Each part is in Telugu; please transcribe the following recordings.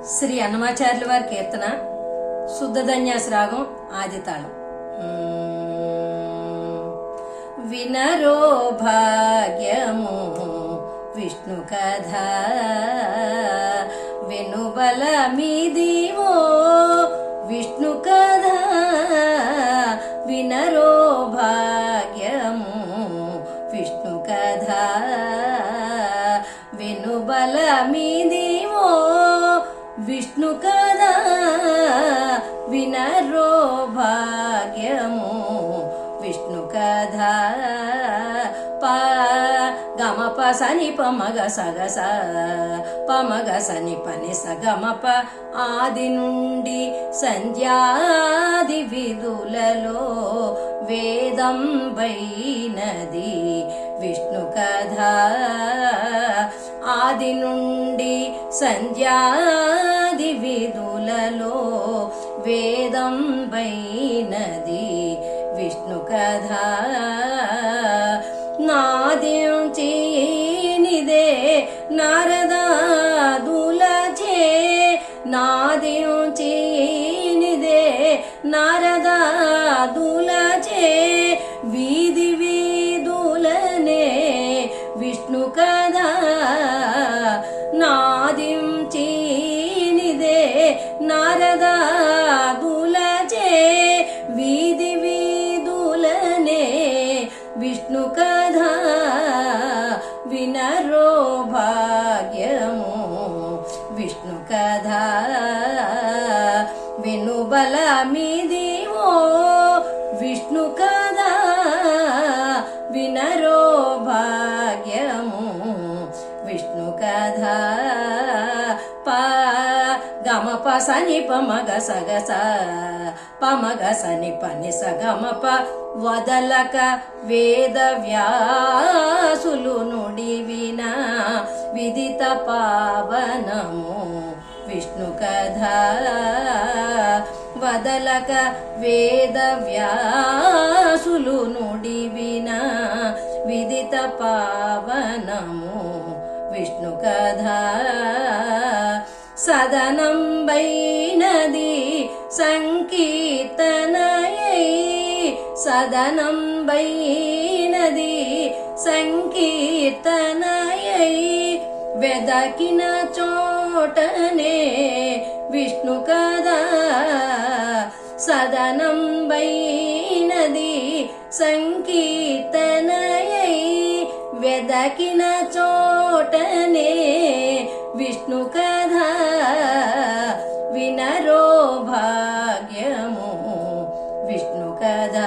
శ్రీ అన్నమాచార్యుల వారి కీర్తన శుద్ధధన్యాస రాగం ఆదితాళం. వినరో భాగ్యము విష్ణు కథ వినుబలమిదివో విష్ణు కథ వినరో భాగ్యము విష్ణు కథ వినుబలమిదివో విష్ణు కథ వినరో భాగ్యము విష్ణు కథ గమప సని పమగ సగస పమగ సని పని సగమప ఆది నుండి సంధ్యాది విధులలో వేదం వైనది విష్ణు కథ ఆది నుండి సంధ్యాది విధులలో వేదం వైనది విష్ణు కథ నాదించినిదే నారదాదులచే నాదించినిదే నారదాదులచే వీధి వీధులనే విష్ణు కథ నాదించినిదే నారదాదులచే వీధి వీధులనే విష్ణు కథ వినరో భాగ్యము విష్ణు కథ వినుబలమిదివో విష్ణు కథ వినరో భాగ్యము విష్ణు కథ గమప సని పమగ సగస పమగ సని పని సగమప వదలక వేద వ్యాసులు నుడివిన విదిత పావనము విష్ణు కథ వదలక వేద వ్యాసులు నుడివిన విదిత పావనము విష్ణు కథ సదనం వైనది సంకీర్తనయై సదనం వైనది సంకీర్తనయై వెదకిన చోటనే విష్ణు కథ సదనం వైనది సంకీర్తనయై వెదకిన చోటనే విష్ణు కథ వినరో భాగ్యము విష్ణు కథ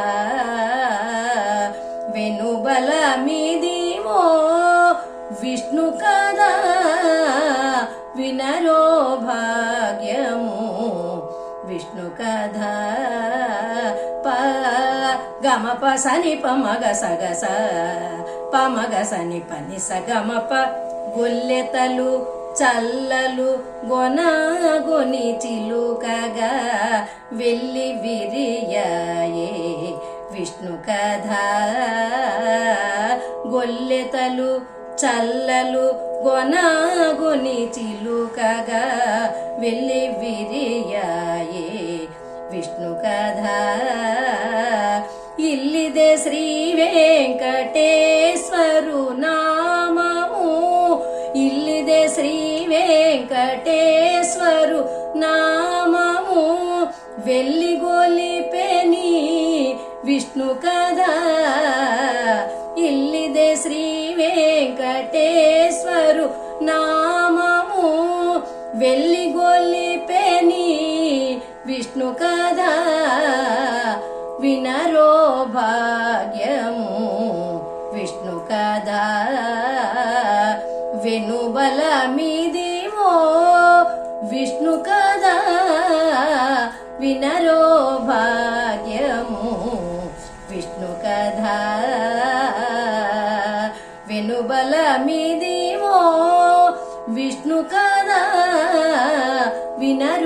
వినుబలమిదివో విష్ణు కథ వినరో భాగ్యము విష్ణు కథ గమప సని పమగ సగస పమగ సని పని సగమప గొల్లెతలు చల్లలు గొనగొని చిలుకగా వెళ్ళి విరియాయే విష్ణు కథ గొల్లెతలు చల్లలు గొనగొని చిలుకగా వెళ్ళి విరియాయే విష్ణు కథ ఇల్లిదే శ్రీ వెంకటేశ్వరు నామము ఇల్లిదే శ్రీ వెంకటేశ్వరు నామము వెళ్ళి గొలిపెని విష్ణు కథ ఇల్లిదే శ్రీ వెంకటేశ్వరు నామము వెళ్ళి గొలిపెని విష్ణు కథ వినరో భాగ్యము విష్ణు కథ వినుబలమిదివో విష్ణు కథ వినరో భాగ్యము విష్ణు కథ వినుబలమిదివో విష్ణు కథ వినరో